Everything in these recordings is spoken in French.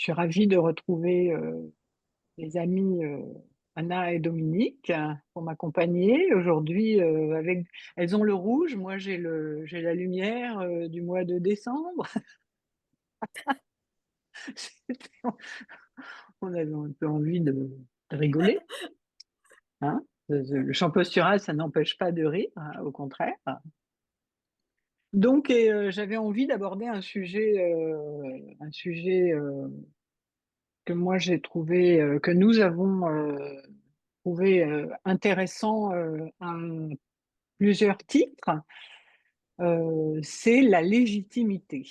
suis ravie de retrouver les amis Anna et Dominique pour m'accompagner. Aujourd'hui, elles ont le rouge, moi j'ai la lumière du mois de décembre. On avait un peu envie de rigoler, hein. Le champ postural, ça n'empêche pas de rire, hein, au contraire. Donc, j'avais envie d'aborder un sujet que moi j'ai trouvé, que nous avons trouvé intéressant à plusieurs titres, c'est la légitimité.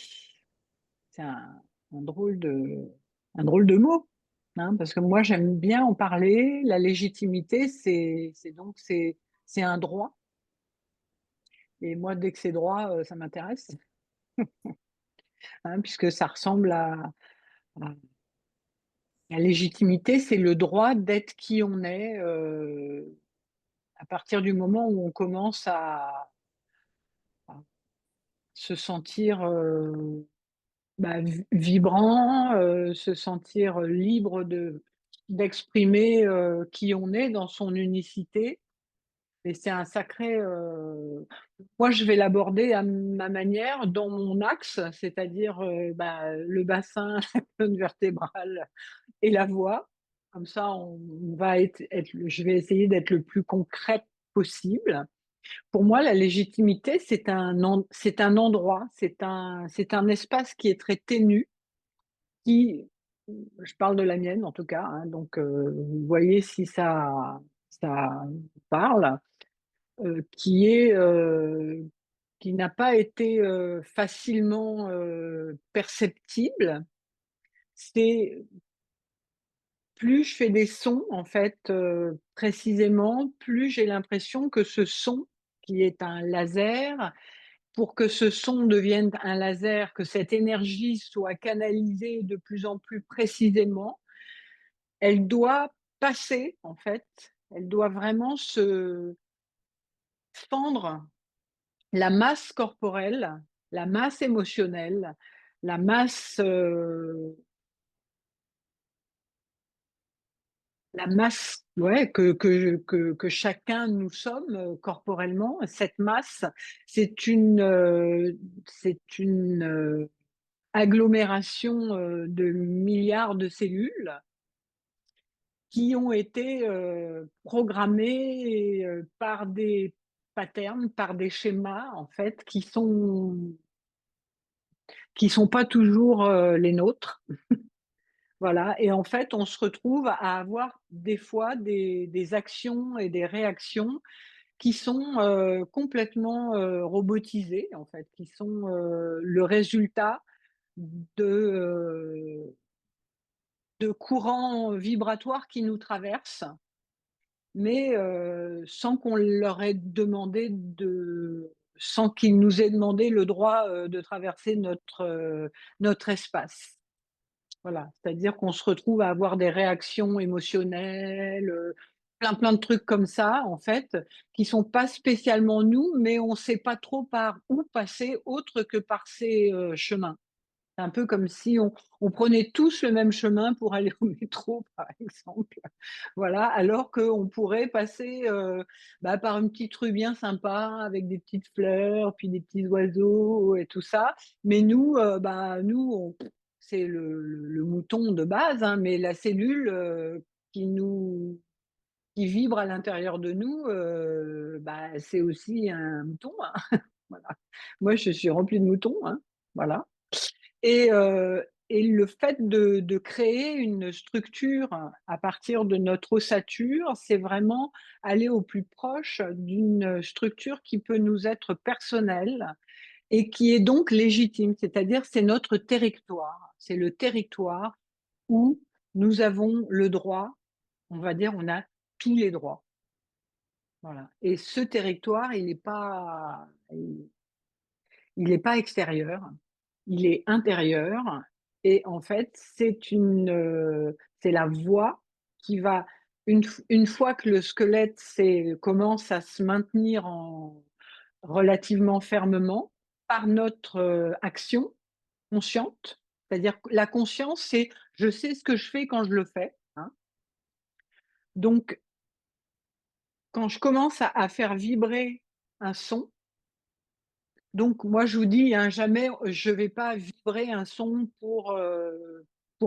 C'est un drôle de mot, hein, parce que moi j'aime bien en parler. La légitimité, c'est un droit. Et moi, dès que c'est droit, ça m'intéresse, hein, puisque ça ressemble à la légitimité, c'est le droit d'être qui on est à partir du moment où on commence à se sentir vibrant, se sentir libre d'exprimer qui on est dans son unicité. Et c'est un sacré. Moi, je vais l'aborder à ma manière, dans mon axe, c'est-à-dire le bassin, la colonne vertébrale et la voix. Comme ça, je vais essayer d'être le plus concrète possible. Pour moi, la légitimité, c'est un endroit, c'est un espace qui est très ténu, qui, je parle de la mienne en tout cas, hein, donc vous voyez si ça parle, qui qui n'a pas été facilement perceptible. C'est plus je fais des sons, en fait, précisément, plus j'ai l'impression que ce son, qui est un laser, pour que ce son devienne un laser, que cette énergie soit canalisée de plus en plus précisément, elle doit passer, en fait, elle doit vraiment se fendre la masse corporelle, la masse émotionnelle, la masse, ouais, que chacun nous sommes corporellement. Cette masse, c'est une agglomération de milliards de cellules qui ont été programmées par des patterns, par des schémas, en fait, qui sont pas toujours les nôtres. Voilà. Et en fait, on se retrouve à avoir des fois des actions et des réactions qui sont complètement robotisées, en fait, qui sont le résultat de, de courants vibratoires qui nous traversent, mais sans qu'ils nous aient demandé le droit de traverser notre espace. Voilà, c'est-à-dire qu'on se retrouve à avoir des réactions émotionnelles, plein de trucs comme ça, en fait, qui sont pas spécialement nous, mais on sait pas trop par où passer autre que par ces chemins. C'est un peu comme si on prenait tous le même chemin pour aller au métro, par exemple. Voilà, alors qu'on pourrait passer par une petite rue bien sympa avec des petites fleurs, puis des petits oiseaux et tout ça. Mais nous, c'est le mouton de base, hein, mais la cellule qui nous qui vibre à l'intérieur de nous, c'est aussi un mouton, hein. Voilà. Moi, je suis remplie de moutons, hein. Voilà. Et le fait de créer une structure à partir de notre ossature, c'est vraiment aller au plus proche d'une structure qui peut nous être personnelle et qui est donc légitime. C'est-à-dire, c'est notre territoire. C'est le territoire où nous avons le droit, on va dire, on a tous les droits. Voilà. Et ce territoire, il est pas extérieur, il est intérieur. Et en fait, c'est la voix qui va, une fois que le squelette commence à se maintenir relativement fermement par notre action consciente, C'est-à-dire que la conscience, c'est je sais ce que je fais quand je le fais, hein. Donc quand je commence à faire vibrer un son, donc moi je vous dis, hein, jamais je vais pas vibrer un son pour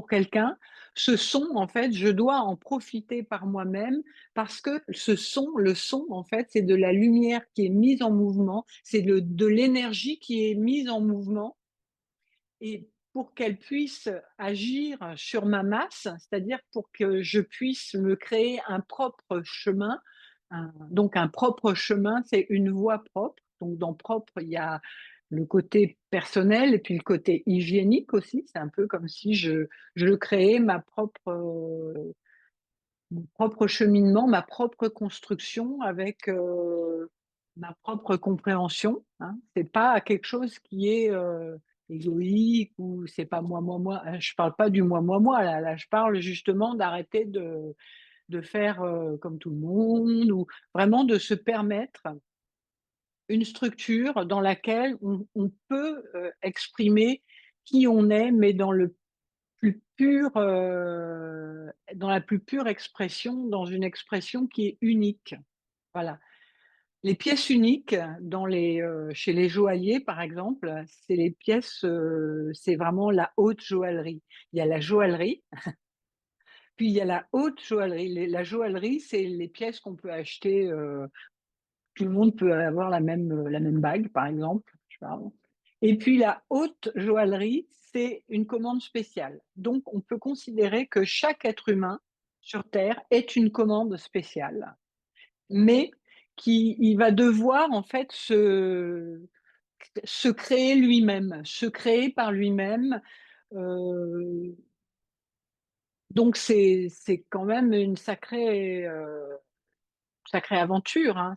quelqu'un. Ce son, en fait, je dois en profiter par moi-même parce que ce son, le son, en fait, c'est de la lumière qui est mise en mouvement, c'est de l'énergie qui est mise en mouvement et pour qu'elle puisse agir sur ma masse, c'est-à-dire pour que je puisse me créer un propre chemin, donc un propre chemin, c'est une voie propre. Donc dans propre, il y a le côté personnel et puis le côté hygiénique aussi. C'est un peu comme si je créais mon propre cheminement, ma propre construction avec ma propre compréhension. Hein. C'est pas quelque chose qui est égoïque ou c'est pas moi, moi, moi. Je parle pas du moi, moi, moi. Là, je parle justement d'arrêter de faire comme tout le monde ou vraiment de se permettre une structure dans laquelle on peut exprimer qui on est, mais dans la plus pure expression, dans une expression qui est unique. Voilà. Les pièces uniques chez les joailliers, par exemple, c'est les pièces, c'est vraiment la haute joaillerie. Il y a la joaillerie, puis il y a la haute joaillerie. La joaillerie, c'est les pièces qu'on peut acheter, tout le monde peut avoir la même bague, par exemple. Je parle. Et puis la haute joaillerie, c'est une commande spéciale. Donc on peut considérer que chaque être humain sur Terre est une commande spéciale, mais il va devoir en fait se créer lui-même, se créer par lui-même. Euh, donc c'est quand même une sacrée aventure, hein.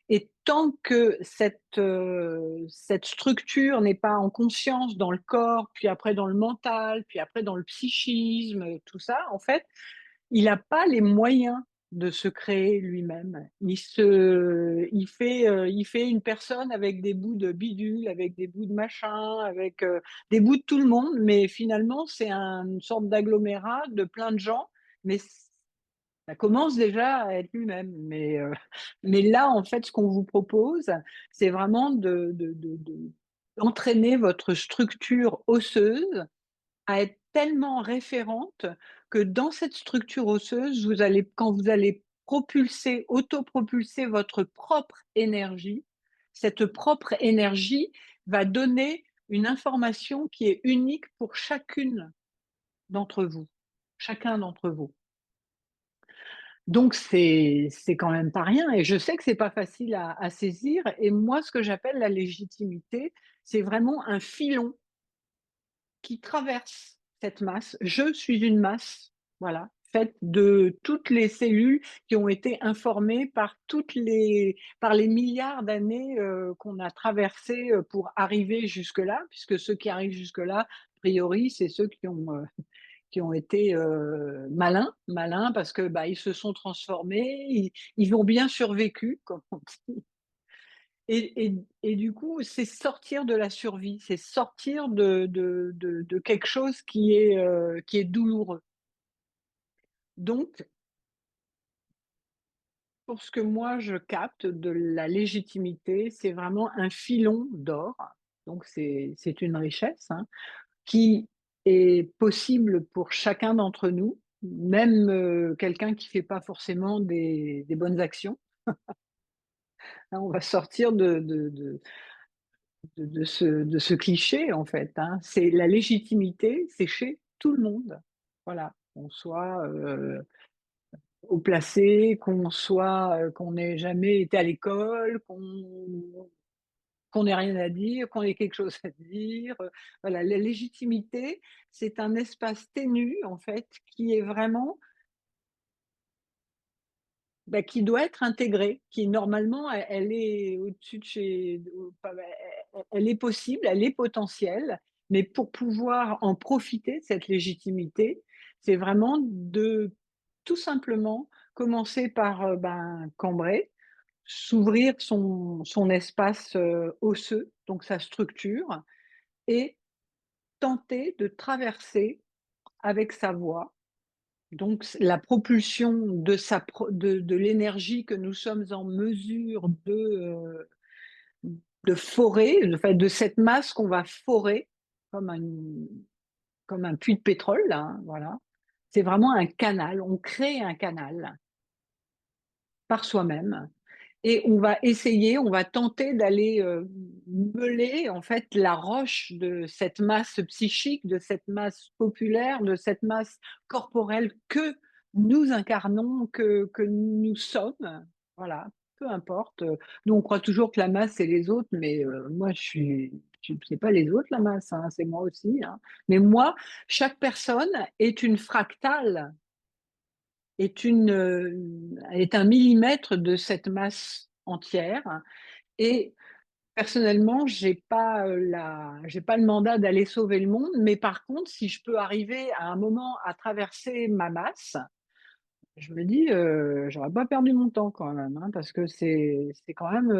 Et tant que cette structure n'est pas en conscience dans le corps, puis après dans le mental, puis après dans le psychisme, tout ça, en fait, il n'a pas les moyens de se créer lui-même. Il fait une personne avec des bouts de bidule, avec des bouts de machin, avec des bouts de tout le monde, mais finalement, c'est une sorte d'agglomérat de plein de gens, mais ça commence déjà à être lui-même. Mais là, en fait, ce qu'on vous propose, c'est vraiment d'entraîner votre structure osseuse à être tellement référente que dans cette structure osseuse, quand vous allez autopropulser votre propre énergie, cette propre énergie va donner une information qui est unique pour chacune d'entre vous, chacun d'entre vous. Donc c'est quand même pas rien et je sais que c'est pas facile à saisir et moi ce que j'appelle la légitimité, c'est vraiment un filon qui traverse cette masse. Je suis une masse, voilà, faite de toutes les cellules qui ont été informées par les milliards d'années qu'on a traversées pour arriver jusque-là, puisque ceux qui arrivent jusque-là, a priori, c'est ceux qui ont été malins parce que bah, ils se sont transformés, ils ont bien survécu, comme on dit. Et du coup, c'est sortir de la survie, c'est sortir de quelque chose qui est douloureux. Donc, pour ce que moi je capte de la légitimité, c'est vraiment un filon d'or. Donc, c'est une richesse hein, qui est possible pour chacun d'entre nous, même quelqu'un qui ne fait pas forcément des bonnes actions. Hein, on va sortir de ce cliché, en fait. Hein. C'est la légitimité, c'est chez tout le monde. Voilà, qu'on soit haut placé, qu'on n'ait jamais été à l'école, qu'on n'ait rien à dire, qu'on ait quelque chose à dire. Voilà, la légitimité, c'est un espace ténu, en fait, qui est vraiment bah, qui doit être intégrée, qui normalement, elle est au-dessus de elle est possible, elle est potentielle, mais pour pouvoir en profiter de cette légitimité, c'est vraiment de tout simplement commencer par ben, cambrer, s'ouvrir son espace osseux, donc sa structure, et tenter de traverser avec sa voix, donc la propulsion de l'énergie que nous sommes en mesure de forer, de cette masse qu'on va forer comme un, comme un puits de pétrole, là, hein, voilà. C'est vraiment un canal, on crée un canal par soi-même et on va essayer, on va tenter d'aller meuler en fait la roche de cette masse psychique, de cette masse populaire, de cette masse corporelle que nous incarnons, que nous sommes. Voilà, peu importe. Nous, on croit toujours que la masse, c'est les autres, mais moi, c'est pas les autres, la masse, hein, c'est moi aussi, hein. Mais moi, chaque personne est une fractale est un millimètre de cette masse entière. Et personnellement, j'ai pas le mandat d'aller sauver le monde, mais par contre, si je peux arriver à un moment à traverser ma masse, je me dis, j'aurais pas perdu mon temps quand même, hein, parce que c'est quand même,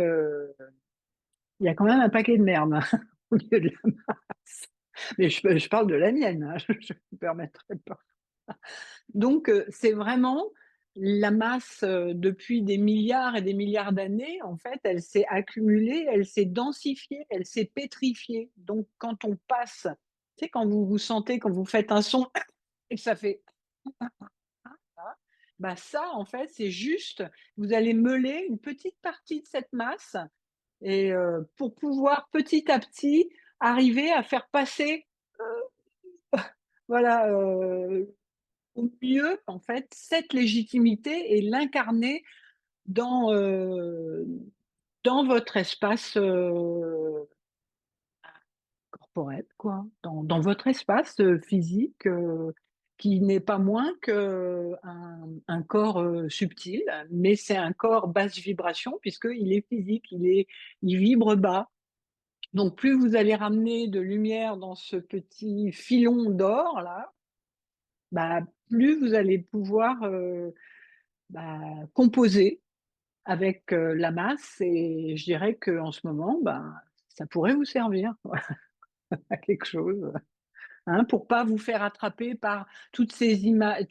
il y a quand même un paquet de merde hein, au milieu de la masse. Mais je parle de la mienne, hein, je ne me permettrai pas. Donc, c'est vraiment la masse, depuis des milliards et des milliards d'années, en fait, elle s'est accumulée, elle s'est densifiée, elle s'est pétrifiée. Donc quand on passe, tu sais, quand vous sentez, quand vous faites un son et que ça fait bah, ça, en fait, c'est juste, vous allez meuler une petite partie de cette masse et pour pouvoir petit à petit arriver à faire passer, voilà, au mieux, en fait, cette légitimité et l'incarner dans, dans votre espace, corporel, quoi, dans votre espace, physique, qui n'est pas moins qu'un un corps, subtil, mais c'est un corps basse vibration puisqu'il est physique, il vibre bas. Donc plus vous allez ramener de lumière dans ce petit filon d'or là, bah, plus vous allez pouvoir, bah, composer avec, la masse et je dirais qu'en ce moment, ben, ça pourrait vous servir à quelque chose, hein, pour pas vous faire attraper par toutes ces images,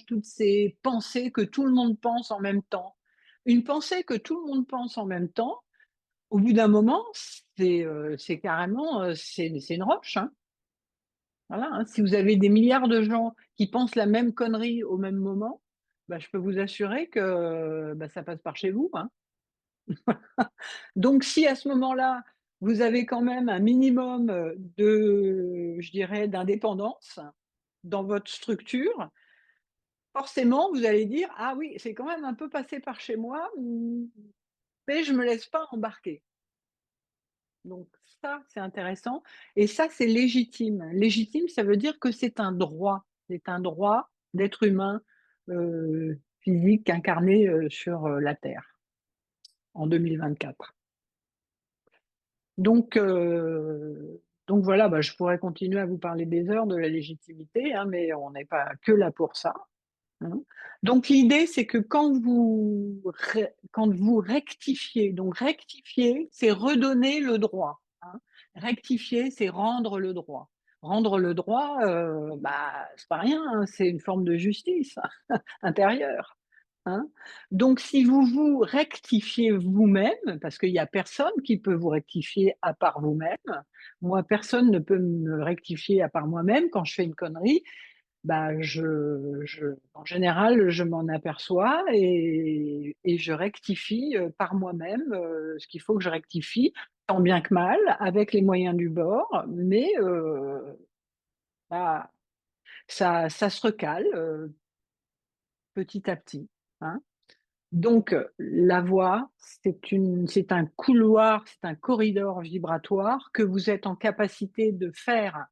toutes ces pensées que tout le monde pense en même temps. Une pensée que tout le monde pense en même temps, au bout d'un moment, c'est carrément, c'est une roche, hein. Voilà, hein. Si vous avez des milliards de gens qui pensent la même connerie au même moment, bah, je peux vous assurer que, bah, ça passe par chez vous, hein. Donc si à ce moment-là, vous avez quand même un minimum, je dirais, d'indépendance dans votre structure, forcément vous allez dire: «Ah oui, c'est quand même un peu passé par chez moi, mais je me laisse pas embarquer». Donc ça, c'est intéressant et ça, c'est légitime. Légitime, ça veut dire que c'est un droit d'être humain, physique incarné, sur, la terre en 2024. Donc, donc voilà, bah, je pourrais continuer à vous parler des heures de la légitimité, hein, mais on n'est pas que là pour ça, hein. Donc l'idée, c'est que quand vous rectifiez, donc rectifier, c'est redonner le droit, hein. Rectifier, c'est rendre le droit. Rendre le droit, bah, c'est pas rien, hein, c'est une forme de justice intérieure. Hein? Donc, si vous vous rectifiez vous-même, parce qu'il y a personne qui peut vous rectifier à part vous-même. Moi, personne ne peut me rectifier à part moi-même. Quand je fais une connerie, bah, en général, je m'en aperçois et je rectifie par moi-même ce qu'il faut que je rectifie, tant bien que mal, avec les moyens du bord, mais bah, ça se recale petit à petit, hein. Donc, la voix, c'est un couloir, c'est un corridor vibratoire que vous êtes en capacité de faire,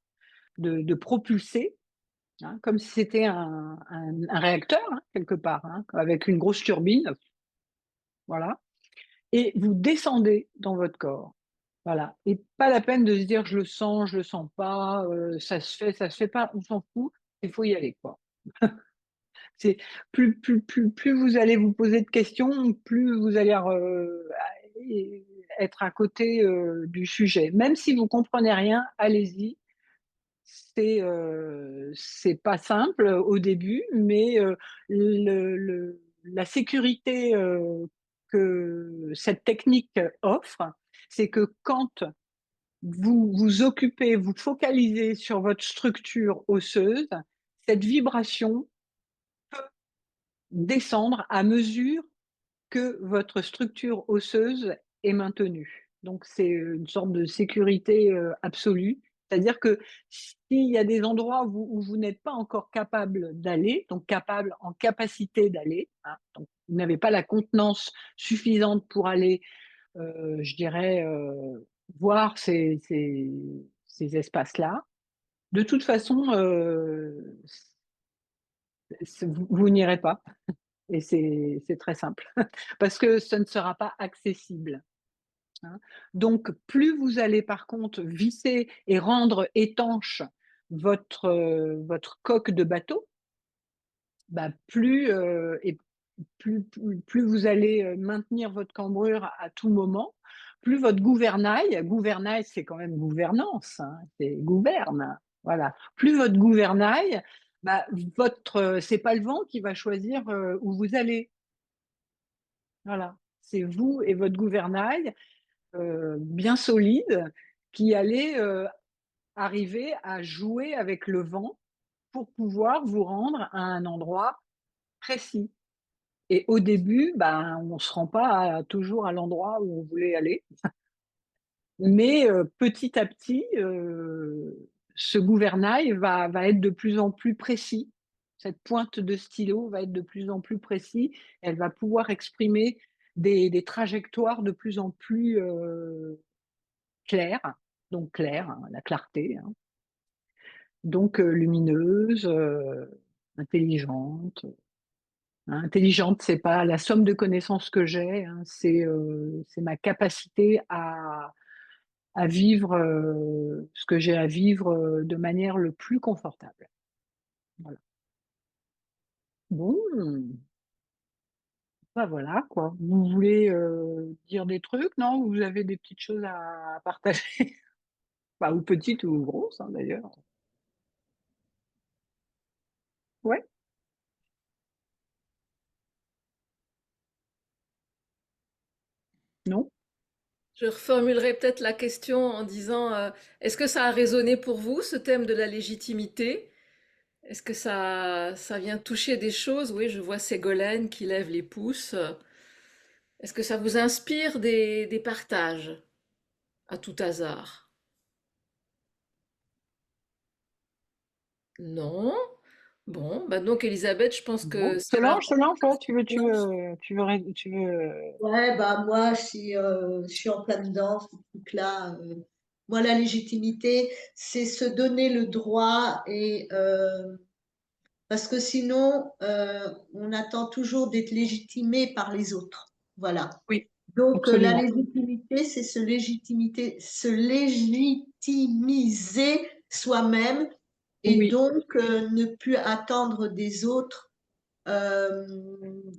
de propulser, hein, comme si c'était un réacteur, hein, quelque part, hein, avec une grosse turbine, voilà, et vous descendez dans votre corps. Voilà, et pas la peine de se dire: je le sens pas, ça se fait pas», on s'en fout, il faut y aller, quoi. C'est plus vous allez vous poser de questions, plus vous allez être à côté, du sujet. Même si vous comprenez rien, allez-y, c'est pas simple au début, mais la sécurité que cette technique offre, c'est que quand vous vous occupez, vous focalisez sur votre structure osseuse, cette vibration descendre à mesure que votre structure osseuse est maintenue. Donc c'est une sorte de sécurité absolue. C'est-à-dire que s'il y a des endroits où vous n'êtes pas encore capable d'aller, donc capable, en capacité d'aller, hein, donc vous n'avez pas la contenance suffisante pour aller, je dirais, voir ces espaces-là, de toute façon, vous n'irez pas. Et c'est très simple, parce que ce ne sera pas accessible, hein. Donc, plus vous allez par contre visser et rendre étanche votre coque de bateau, bah, plus vous allez maintenir votre cambrure à tout moment, plus votre gouvernail c'est quand même gouvernance, hein, c'est gouverne, voilà. Plus votre gouvernail, bah, c'est pas le vent qui va choisir où vous allez. Voilà, c'est vous et votre gouvernail bien solide qui allez arriver à jouer avec le vent pour pouvoir vous rendre à un endroit précis. Et au début, ben, on ne se rend pas toujours à l'endroit où on voulait aller, mais petit à petit, ce gouvernail va être de plus en plus précis. Cette pointe de stylo va être de plus en plus précis. Elle va pouvoir exprimer des trajectoires de plus en plus claires, donc claires, hein, la clarté, hein. Donc lumineuse, intelligente. Hein. Intelligente, c'est pas la somme de connaissances que j'ai, hein, c'est ma capacité à vivre ce que j'ai à vivre de manière le plus confortable. Voilà. Bon, bah voilà quoi. Vous voulez dire des trucs, non? Vous avez des petites choses à partager? Bah, ou petites ou grosses, hein, d'ailleurs. Ouais, non? Je reformulerai peut-être la question en disant, est-ce que ça a résonné pour vous, ce thème de la légitimité? Est-ce que ça vient toucher des choses? Oui, je vois Ségolène qui lève les pouces. Est-ce que ça vous inspire des partages à tout hasard? Non? Bon, bah donc Elisabeth, je pense Bon. que ça va. Solange, toi, tu veux, Ouais, bah moi, je suis en plein dedans, ce truc-là. Moi, la légitimité, c'est se donner le droit parce que sinon, on attend toujours d'être légitimé par les autres. Voilà. oui, Donc, la absolument. légitimité, c'est se légitimiser soi-même et Oui, donc ne plus attendre des autres euh,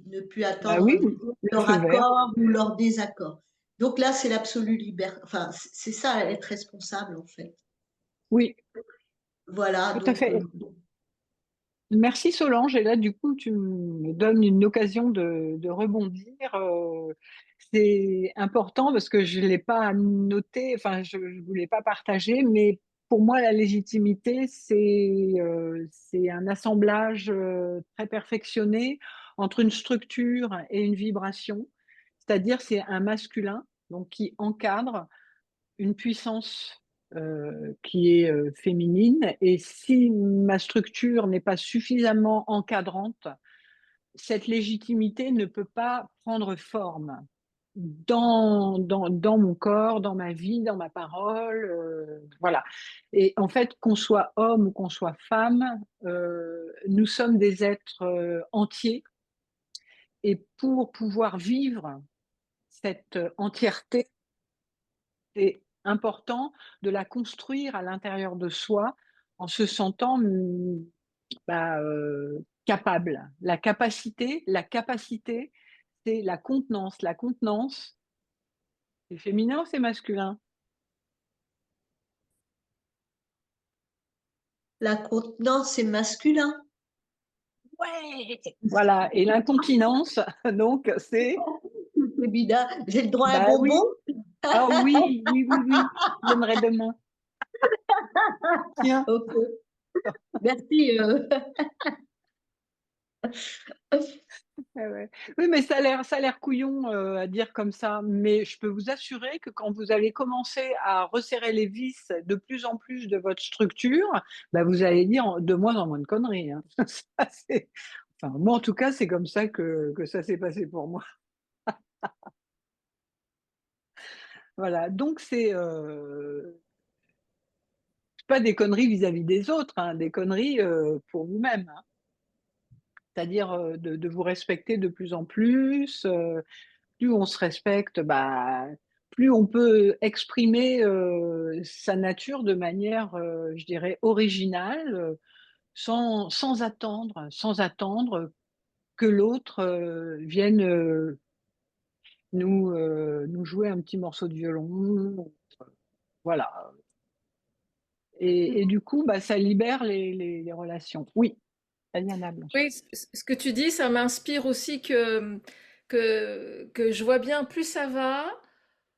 ne plus bah attendre oui, des autres le leur feu vert. accord ou leur désaccord. Donc là, c'est l'absolue liberté. Enfin, c'est ça, être responsable, en fait. Oui, Voilà, tout à donc, fait. Merci Solange. Et là, du coup, tu me donnes une occasion de rebondir. C'est important parce que je ne l'ai pas noté, enfin, je ne voulais pas partager, mais pour moi, la légitimité, c'est un assemblage très perfectionné entre une structure et une vibration. C'est-à-dire, c'est un masculin donc, qui encadre une puissance qui est féminine. Et si ma structure n'est pas suffisamment encadrante, cette légitimité ne peut pas prendre forme dans mon corps, dans ma vie, dans ma parole. Voilà. Et en fait, qu'on soit homme ou qu'on soit femme, nous sommes des êtres entiers. Et pour pouvoir vivre cette entièreté, c'est important de la construire à l'intérieur de soi en se sentant bah, capable. La capacité, c'est la contenance. La contenance, c'est féminin ou c'est masculin? La contenance, c'est masculin. Ouais! Voilà, et l'incontinence, donc c'est, C'est bizarre. J'ai le droit à un bah bonbon? oui, ah oui, oui, oui, oui, je viendrai demain. Tiens. Ok, merci. Ouais, ouais. Oui, mais ça a l'air couillon, à dire comme ça, mais je peux vous assurer que quand vous allez commencer à resserrer les vis de plus en plus de votre structure, bah, vous allez dire de moins en moins de conneries, hein. Ça, enfin, moi, en tout cas, c'est comme ça que ça s'est passé pour moi. Voilà, donc c'est pas des conneries vis-à-vis des autres, hein, des conneries, pour vous-même, hein. C'est-à-dire, de vous respecter de plus en plus, plus on se respecte, bah, plus on peut exprimer sa nature de manière, je dirais, originale, sans attendre que l'autre vienne nous jouer un petit morceau de violon. Voilà. Et du coup, bah, ça libère les relations. Oui, Diana Blanche. Oui, ce que tu dis, ça m'inspire aussi que je vois bien, plus ça va,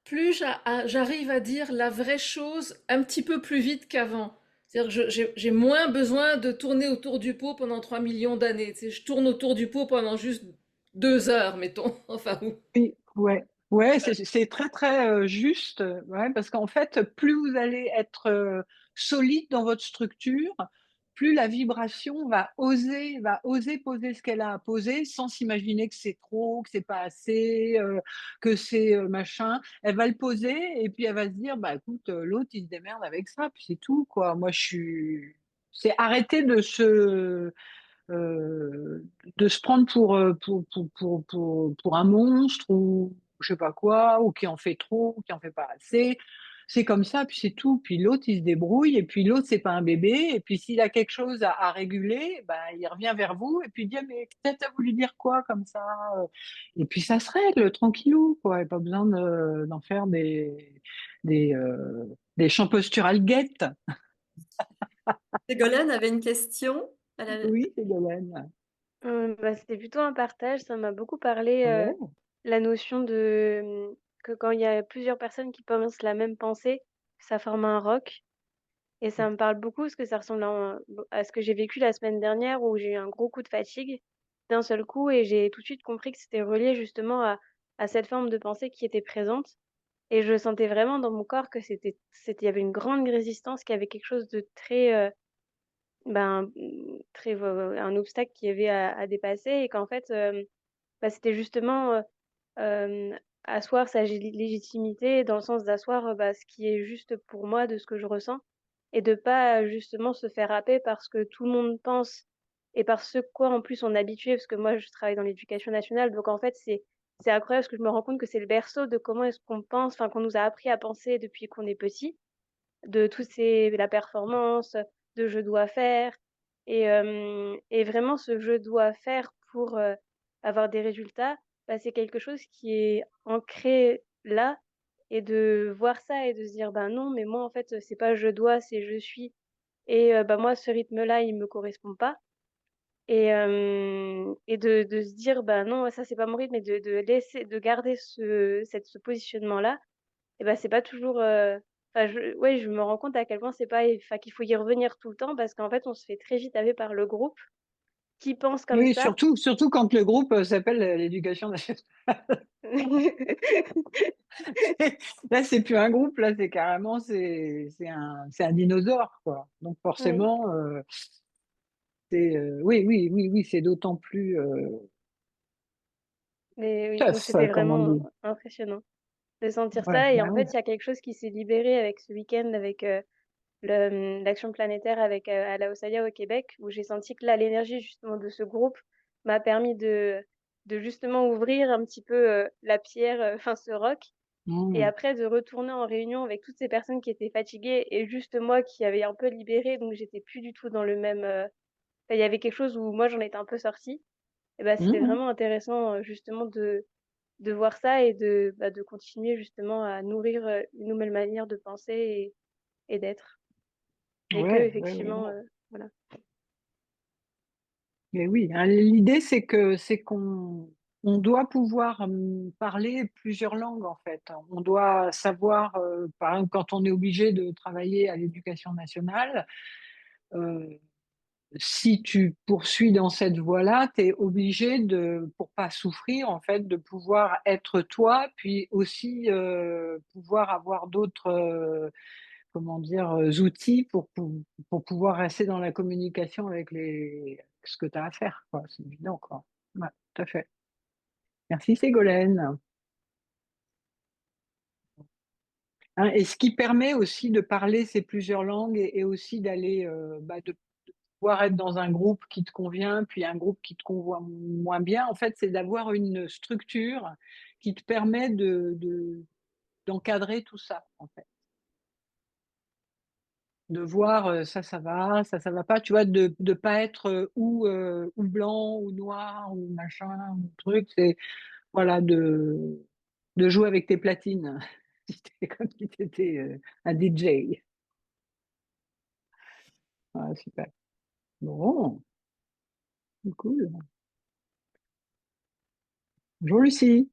plus j'arrive à dire la vraie chose un petit peu plus vite qu'avant. C'est-à-dire que j'ai moins besoin de tourner autour du pot pendant 3 millions d'années. Tu sais, je tourne autour du pot pendant juste 2 heures, mettons. Enfin, Oui, ouais. Ouais, c'est très, très, juste, ouais, parce qu'en fait, plus vous allez être, solide dans votre structure, plus la vibration va oser poser ce qu'elle a à poser sans s'imaginer que c'est trop, que c'est pas assez, que c'est, machin. Elle va le poser et puis elle va se dire: «Bah, écoute, l'autre, il se démerde avec ça, puis c'est tout, quoi. Moi, je suis». C'est arrêter de se prendre pour un monstre ou je sais pas quoi, ou qui en fait trop, ou qui en fait pas assez. C'est comme ça, puis c'est tout. Puis l'autre, il se débrouille, et puis l'autre, c'est pas un bébé, et puis s'il a quelque chose à réguler, ben, il revient vers vous, et puis il dit: «Ah, mais peut-être t'as voulu dire quoi comme ça?» Et puis ça se règle tranquillou, quoi. Et pas besoin d'en faire des champs posturales guettes. Ségolène avait une question. Oui, c'est Golène. Bah, c'était plutôt un partage, ça m'a beaucoup parlé, Oh. la notion de, que quand il y a plusieurs personnes qui pensent la même pensée, ça forme un roc et ça me parle beaucoup parce que ça ressemble à ce que j'ai vécu la semaine dernière où j'ai eu un gros coup de fatigue d'un seul coup et j'ai tout de suite compris que c'était relié justement à cette forme de pensée qui était présente et je sentais vraiment dans mon corps que il y avait une grande résistance, qu'il y avait quelque chose de très, très un obstacle qu'il y avait à dépasser et qu'en fait, bah, c'était justement, asseoir sa légitimité dans le sens d'asseoir, bah, ce qui est juste pour moi de ce que je ressens et de pas, justement se faire happer par ce que tout le monde pense et par ce quoi en plus on est habitué. Parce que moi je travaille dans l'éducation nationale, donc en fait c'est incroyable parce que je me rends compte que c'est le berceau de comment est-ce qu'on pense, enfin qu'on nous a appris à penser depuis qu'on est petit, de tous ces la performance, de «je dois faire» et vraiment ce «je dois faire» pour, avoir des résultats, bah, c'est quelque chose qui est ancré là et de voir ça et de se dire: «Ben, non, mais moi, en fait, c'est pas je dois, c'est je suis» et bah, moi, ce rythme-là, il me correspond pas et de se dire: «Bah, non, ça, c'est pas mon rythme» et de garder ce positionnement-là et bah, c'est pas toujours, enfin je me rends compte à quel point c'est pas enfin qu'il faut y revenir tout le temps parce qu'en fait, on se fait très vite happer par le groupe qui pense comme Oui, ça. surtout quand le groupe, s'appelle, l'éducation nationale. Là, c'est plus un groupe, là, c'est carrément c'est un dinosaure, quoi. Donc Oui, forcément, oui, oui, oui, oui, c'est d'autant plus, mais oui, donc tough, c'était comme on vraiment dit. impressionnant de sentir Ouais, ça et bah, en oui. fait, il y a quelque chose qui s'est libéré avec ce week-end avec, l'action planétaire avec, à la Osaya au Québec où j'ai senti que là, l'énergie justement de ce groupe m'a permis de justement ouvrir un petit peu, la pierre, enfin ce roc et Mmh. après de retourner en réunion avec toutes ces personnes qui étaient fatiguées et juste moi qui avait un peu libéré, donc j'étais plus du tout dans le même, enfin il y avait quelque chose où moi j'en étais un peu sortie et bah, Mmh c'était mh. vraiment intéressant, justement de voir ça et de continuer justement à nourrir, une nouvelle manière de penser et d'être et Ouais, ouais, ouais. qu'effectivement, Voilà. Mais oui, hein, l'idée c'est qu'on doit pouvoir parler plusieurs langues en fait. On doit savoir, par exemple, quand on est obligé de travailler à l'éducation nationale, euh, si tu poursuis dans cette voie-là, tu es obligé de, pour pas souffrir en fait, de pouvoir être toi, puis aussi pouvoir avoir d'autres comment dire, outils pour pouvoir rester dans la communication avec ce que tu as à faire, quoi. C'est évident, quoi. Ouais, tout à fait. Merci, Ségolène. Hein, et ce qui permet aussi de parler ces plusieurs langues et aussi d'aller, de pouvoir être dans un groupe qui te convient, puis un groupe qui te convient moins bien, en fait, c'est d'avoir une structure qui te permet d'encadrer tout ça, en fait. De voir ça va pas, tu vois, de ne pas être ou blanc ou noir ou machin ou truc, c'est voilà de jouer avec tes platines, comme si tu étais un DJ. Ah, super. Bon, cool. Bonjour Lucie.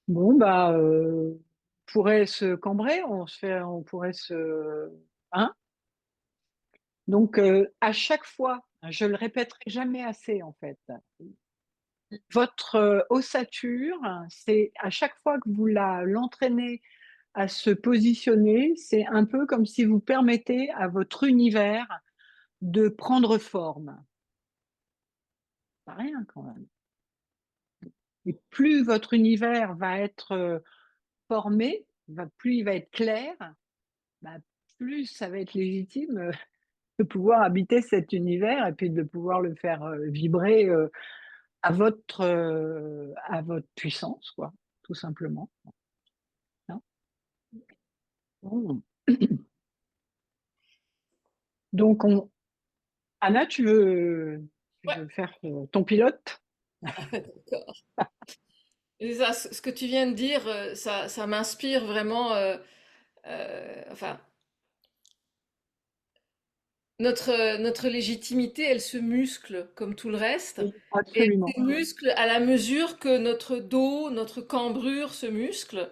Bon bah on pourrait se cambrer, on pourrait se hein. Donc à chaque fois, je le répéterai jamais assez en fait. Votre ossature, c'est à chaque fois que vous l'entraînez à se positionner, c'est un peu comme si vous permettez à votre univers de prendre forme. Pas rien quand même. Et plus votre univers va être formé, plus il va être clair, bah, plus ça va être légitime de pouvoir habiter cet univers et puis de pouvoir le faire vibrer à votre puissance, quoi, tout simplement. Hein. Bon. Donc, Anna, tu Ouais, veux faire ton pilote? d'accord. Et ça, ce que tu viens de dire, ça m'inspire vraiment. Enfin, notre légitimité, elle se muscle comme tout le reste. Oui, Et elle absolument. se muscle à la mesure que notre dos, notre cambrure se muscle.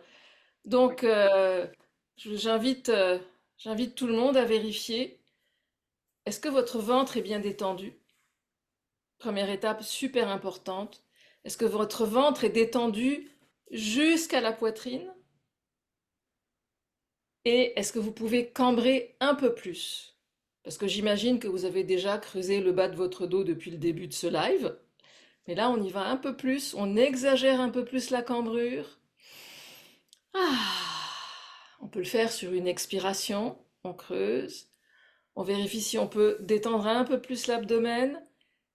Oui. Donc, j'invite tout le monde à vérifier. Est-ce que votre ventre est bien détendu? Première étape super importante. Est-ce que votre ventre est détendu jusqu'à la poitrine? Et est-ce que vous pouvez cambrer un peu plus? Parce que j'imagine que vous avez déjà creusé le bas de votre dos depuis le début de ce live. Mais là, on y va un peu plus, on exagère un peu plus la cambrure. Ah, on peut le faire sur une expiration, on creuse, on vérifie si on peut détendre un peu plus l'abdomen,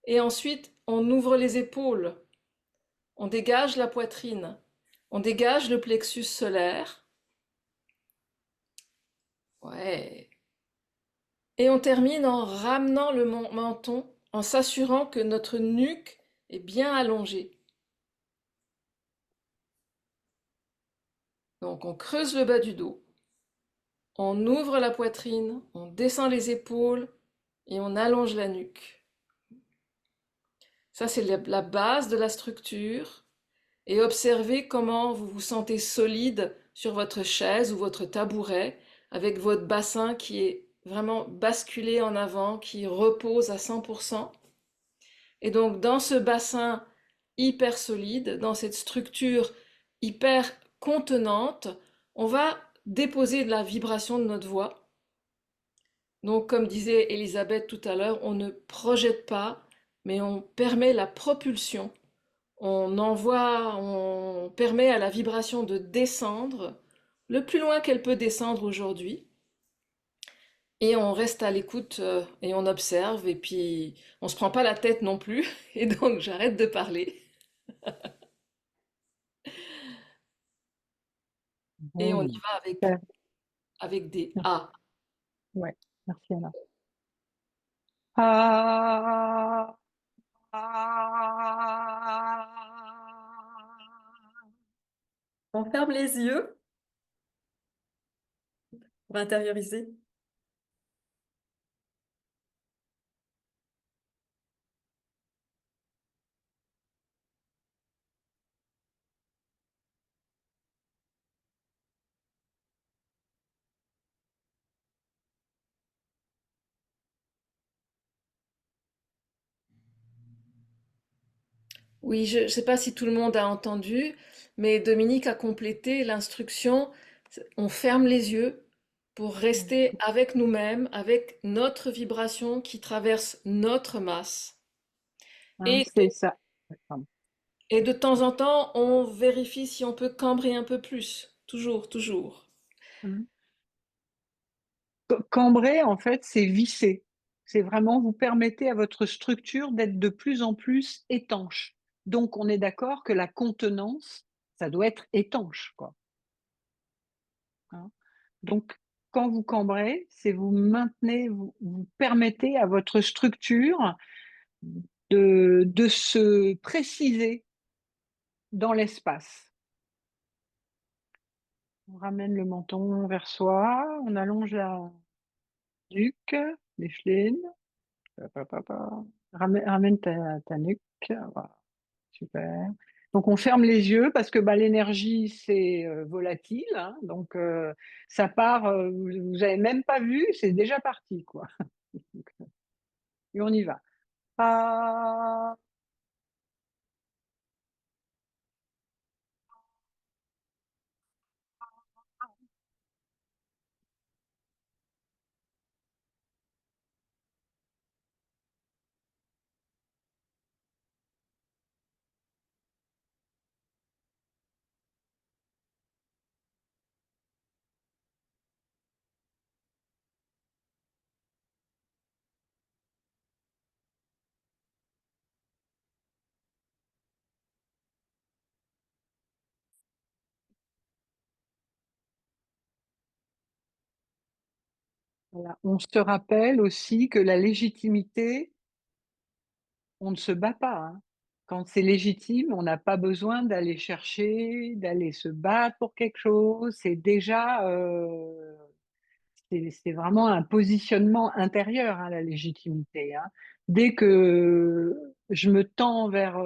et ensuite on ouvre les épaules, on dégage la poitrine, on dégage le plexus solaire. Ouais. Et on termine en ramenant le menton, en s'assurant que notre nuque est bien allongée. Donc on creuse le bas du dos, on ouvre la poitrine, on descend les épaules et on allonge la nuque. Ça, c'est la base de la structure. Et observez comment vous vous sentez solide sur votre chaise ou votre tabouret, avec votre bassin qui est vraiment basculé en avant, qui repose à 100%. Et donc, dans ce bassin hyper solide, dans cette structure hyper contenante, on va déposer de la vibration de notre voix. Donc, comme disait Elisabeth tout à l'heure, on ne projette pas, mais on permet la propulsion. On permet à la vibration de descendre le plus loin qu'elle peut descendre aujourd'hui. Et on reste à l'écoute et on observe. Et puis, on se prend pas la tête non plus. Et donc, j'arrête de parler. Et on y Bon, va super. avec des Merci. A. Ouais, merci Anna. Ah, ah. On ferme les yeux pour intérioriser. Oui, je ne sais pas si tout le monde a entendu, mais Dominique a complété l'instruction. On ferme les yeux pour rester avec nous-mêmes, avec notre vibration qui traverse notre masse. Hein, Et, c'est ça. Pardon. et de temps en temps, on vérifie si on peut cambrer un peu plus. Toujours, toujours. Hein. Cambrer, en fait, c'est visser. C'est vraiment, vous permettez à votre structure d'être de plus en plus étanche. Donc, on est d'accord que la contenance, ça doit être étanche, quoi. Hein. Donc, quand vous cambrez, c'est vous maintenez, vous permettez à votre structure de se préciser dans l'espace. On ramène le menton vers soi, on allonge la nuque, les chenilles. Ramène ta nuque. Voilà, super. Donc on ferme les yeux parce que bah, l'énergie c'est volatile, hein, donc ça part, vous n'avez même pas vu, c'est déjà parti quoi. Et on y va. Ah. Voilà. On se rappelle aussi que la légitimité, on ne se bat pas. Hein. Quand c'est légitime, on n'a pas besoin d'aller chercher, d'aller se battre pour quelque chose. C'est déjà, c'est vraiment un positionnement intérieur, hein, la légitimité. Hein. Dès que je me tends vers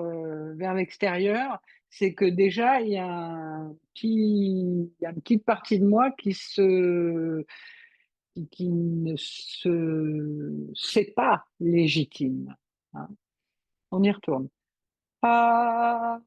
l'extérieur, c'est que déjà, il y a une petite partie de moi qui ne se sait pas légitime. Hein. On y retourne. Ah,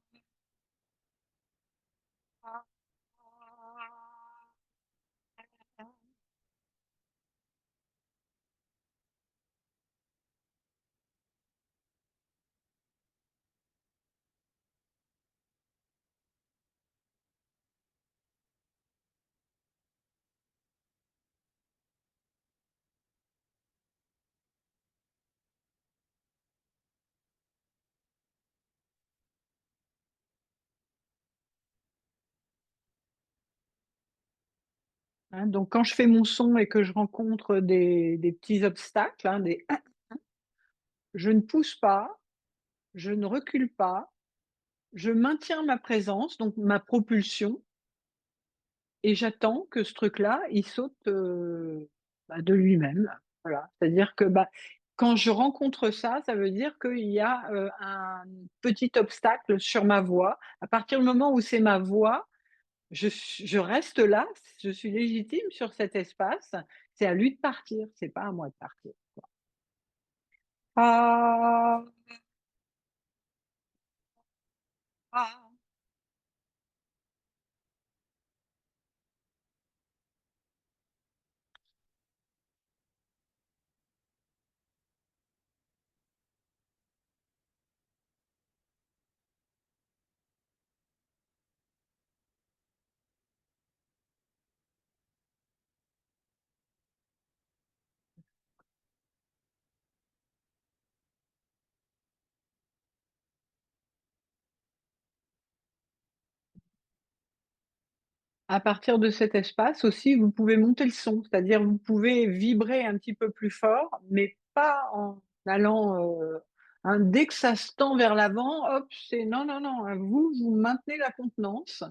hein, donc quand je fais mon son et que je rencontre des petits obstacles, hein, je ne pousse pas, je ne recule pas, je maintiens ma présence, donc ma propulsion, et j'attends que ce truc-là, il saute bah, de lui-même. Voilà. C'est-à-dire que bah, quand je rencontre ça, ça veut dire qu'il y a un petit obstacle sur ma voie. À partir du moment où c'est ma voie, je reste là, je suis légitime sur cet espace. C'est à lui de partir, c'est pas à moi de partir. Ah, ah. À partir de cet espace aussi, vous pouvez monter le son, c'est-à-dire vous pouvez vibrer un petit peu plus fort, mais pas en allant. Hein, dès que ça se tend vers l'avant, hop, c'est non, non, non. Hein, vous maintenez la contenance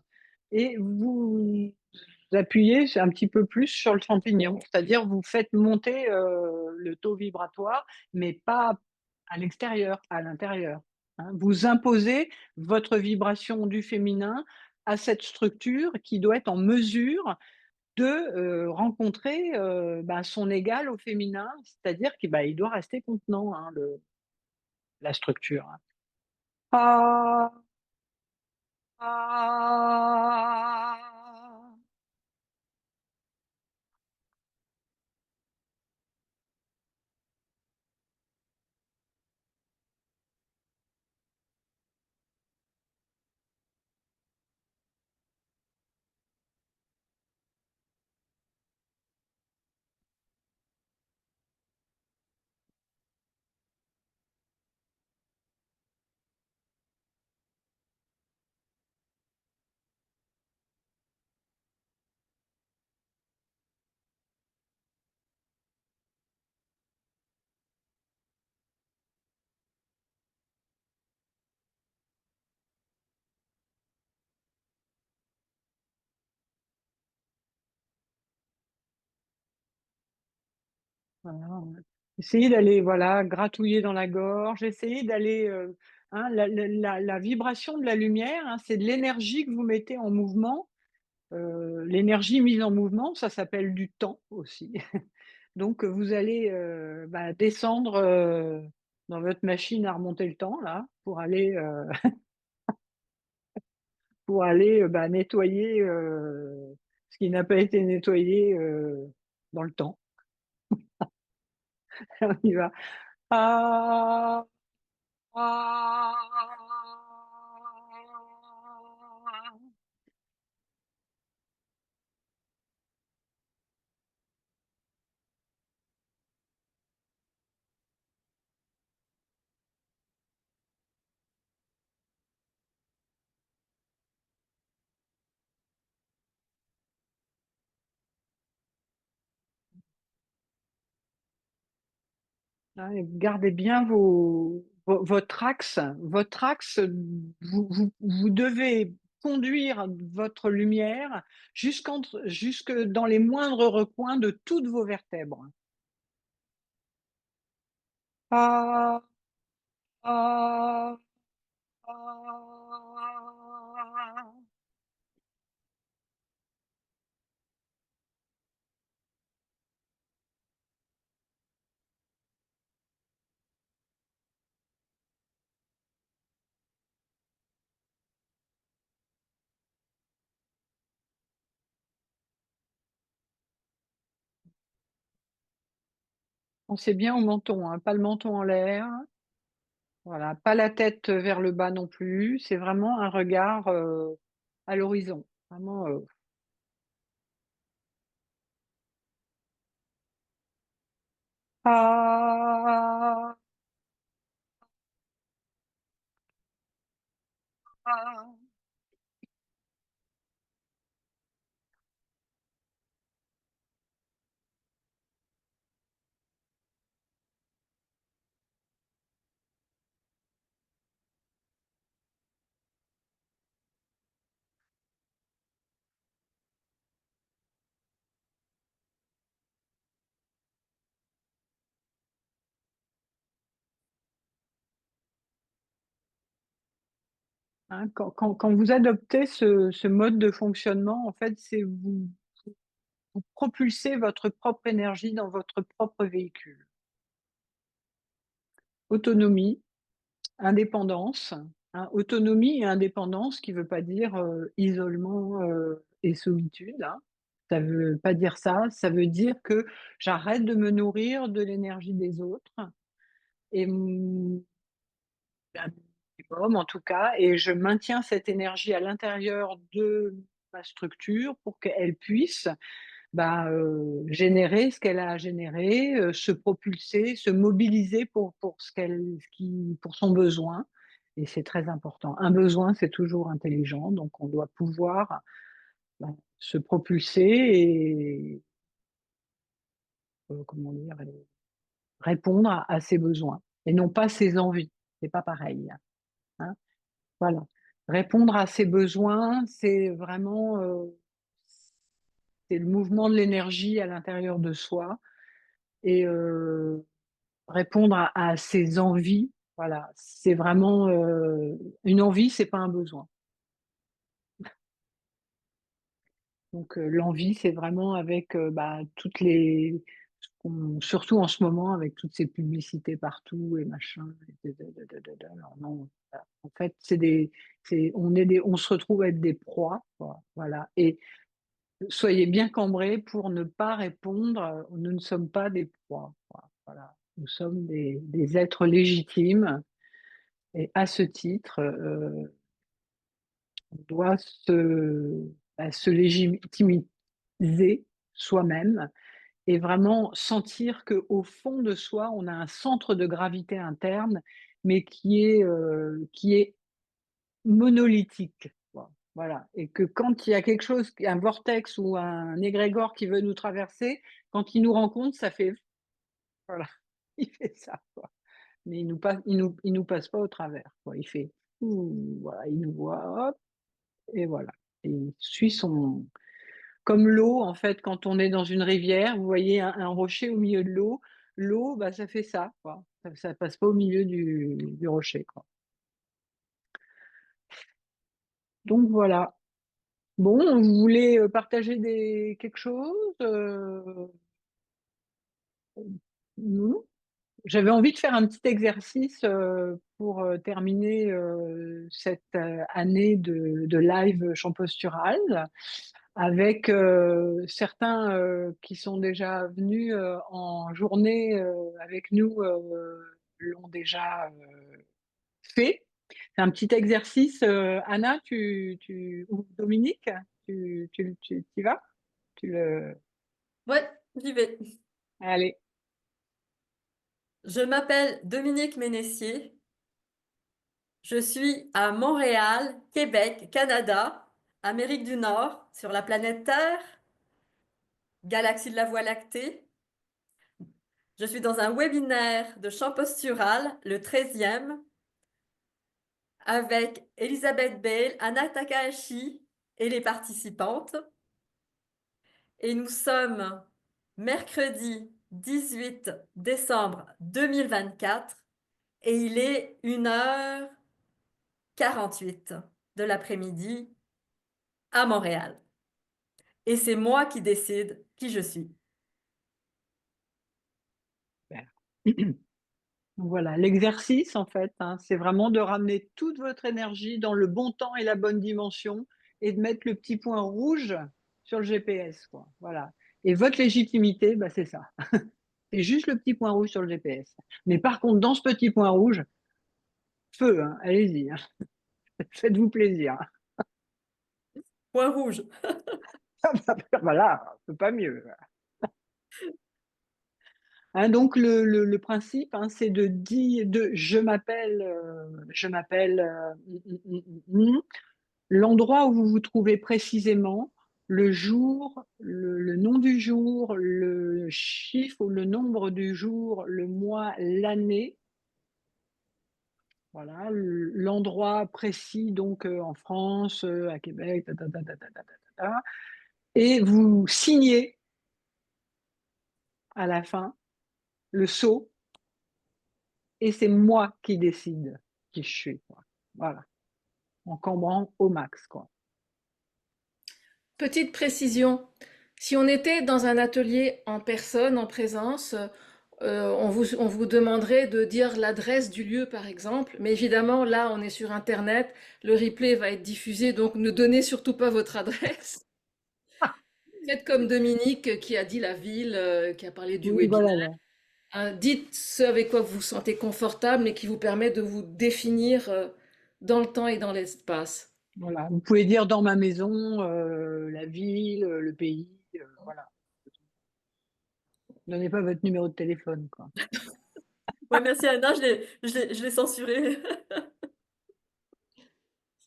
et vous appuyez un petit peu plus sur le champignon, c'est-à-dire vous faites monter le taux vibratoire, mais pas à l'extérieur, à l'intérieur. Hein. Vous imposez votre vibration du féminin à cette structure qui doit être en mesure de rencontrer son égal au féminin, c'est-à-dire qu'il il doit rester contenant, hein, la structure. Hein. Ah, ah. Voilà, ouais. Essayez d'aller voilà, gratouiller dans la gorge, essayez d'aller, hein, la vibration de la lumière, hein, c'est de l'énergie que vous mettez en mouvement. L'énergie mise en mouvement, ça s'appelle du temps aussi. Donc vous allez, descendre, dans votre machine à remonter le temps là, pour aller, nettoyer, ce qui n'a pas été nettoyé, dans le temps. On y va. Ah, ah, ah, et gardez bien votre axe, vous devez conduire votre lumière jusque dans les moindres recoins de toutes vos vertèbres. Ah, ah, ah. Pensez bien au menton, hein, pas le menton en l'air. Voilà, pas la tête vers le bas non plus. C'est vraiment un regard à l'horizon. Vraiment. Ah, ah. Hein, quand vous adoptez ce mode de fonctionnement, en fait, c'est vous propulsez votre propre énergie dans votre propre véhicule. Autonomie, indépendance. Hein, autonomie et indépendance, qui ne veut pas dire isolement et solitude. Hein. Ça ne veut pas dire ça. Ça veut dire que j'arrête de me nourrir de l'énergie des autres et un minimum en tout cas, et je maintiens cette énergie à l'intérieur de ma structure pour qu'elle puisse générer ce qu'elle a à générer, se propulser, se mobiliser pour pour son besoin. Et c'est très important. Un besoin, c'est toujours intelligent, donc on doit pouvoir se propulser et comment dire, répondre à ses besoins et non pas ses envies. C'est pas pareil. Hein. Voilà. Répondre à ses besoins, c'est vraiment c'est le mouvement de l'énergie à l'intérieur de soi et répondre à ses envies. Voilà, c'est vraiment une envie, c'est pas un besoin. Donc l'envie, c'est vraiment avec bah, toutes les, surtout en ce moment avec toutes ces publicités partout et machin. Alors non, voilà. En fait, on se retrouve à être des proies, quoi. Voilà. Et soyez bien cambrés pour ne pas répondre. Nous ne sommes pas des proies, quoi. Voilà. Nous sommes des êtres légitimes. Et à ce titre, on doit se légitimiser soi-même et vraiment sentir qu'au fond de soi, on a un centre de gravité interne, mais qui est monolithique, quoi. Voilà. Et que quand il y a quelque chose, un vortex ou un égrégore qui veut nous traverser, quand il nous rencontre, ça fait, voilà, il fait ça, quoi. Mais il nous passe pas au travers, quoi. Il fait, ouh, voilà, il nous voit, hop, et voilà. Et il suit son, comme l'eau, en fait, quand on est dans une rivière, vous voyez un rocher au milieu de l'eau, l'eau, bah, ça fait ça, quoi. Ça passe pas au milieu du rocher, quoi. Donc voilà. Bon, vous voulez partager quelque chose non. J'avais envie de faire un petit exercice pour terminer cette année de live champ postural avec certains qui sont déjà venus en journée avec nous l'ont déjà fait. C'est un petit exercice. Anna, ou Dominique, tu y vas? Tu le... Ouais, j'y vais. Allez. Je m'appelle Dominique Ménessier. Je suis à Montréal, Québec, Canada, Amérique du Nord, sur la planète Terre, galaxie de la Voie lactée. Je suis dans un webinaire de chant postural, le 13e, avec Elisabeth Bale, Anna Takahashi et les participantes. Et nous sommes mercredi 18 décembre 2024 et il est 1h48 de l'après-midi à Montréal. Et c'est moi qui décide qui je suis. Voilà, l'exercice, en fait, hein, c'est vraiment de ramener toute votre énergie dans le bon temps et la bonne dimension et de mettre le petit point rouge sur le GPS, quoi. Voilà. Et votre légitimité, bah, c'est ça. C'est juste le petit point rouge sur le GPS. Mais par contre, dans ce petit point rouge, feu, hein, allez-y, hein. Faites-vous plaisir. Point rouge. Voilà, c'est pas mieux. Hein, donc le principe, hein, c'est de dire, je m'appelle, l'endroit où vous vous trouvez précisément, le jour, le nom du jour, le chiffre ou le nombre du jour, le mois, l'année. Voilà, l'endroit précis, donc en France, à Québec, et vous signez à la fin le sceau, et c'est moi qui décide qui je suis, quoi. Voilà, en cambrant au max, quoi. Petite précision, si on était dans un atelier en personne, en présence, on vous demanderait de dire l'adresse du lieu, par exemple. Mais évidemment, là, on est sur Internet, le replay va être diffusé, donc ne donnez surtout pas votre adresse. Faites comme Dominique qui a dit la ville, qui a parlé du Oui, webinaire. voilà, là. Dites ce avec quoi vous vous sentez confortable et qui vous permet de vous définir dans le temps et dans l'espace. Voilà. Vous pouvez dire dans ma maison, la ville, le pays, voilà. Donnez pas votre numéro de téléphone, quoi. Ouais, merci Anna, je l'ai censuré.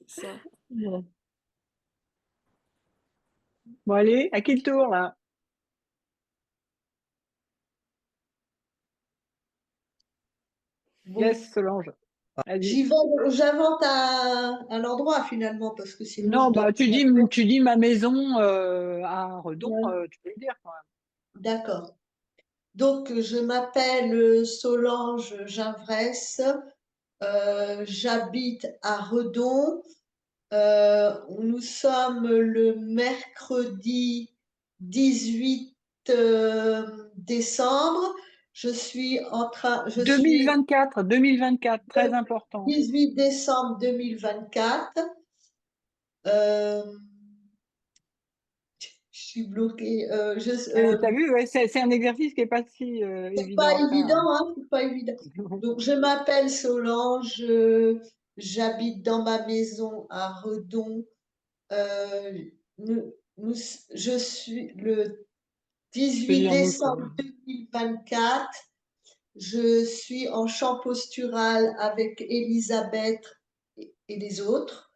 C'est ça. Bon. Bon, allez, à qui le tour, là? Bon, Yes, Solange. Vas-y. J'invente un endroit finalement, parce que sinon je Non, donne. bah, tu dis ma maison à Redon, Ouais, tu peux le dire quand d'accord. Donc, je m'appelle Solange Ginvresse, j'habite à Redon. Nous sommes le mercredi 18 décembre. Je même. suis 2024, très le important. 18 décembre 2024. Euh, je suis bloquée. T'as vu, ouais, c'est un exercice qui n'est pas si C'est évident pas à faire, évident, hein, c'est pas évident. hein. Donc, je m'appelle Solange, j'habite dans ma maison à Redon. Euh, je suis le Tu peux 18 dire nous décembre sommes. 2024. Je suis en chant postural avec Elisabeth et les autres,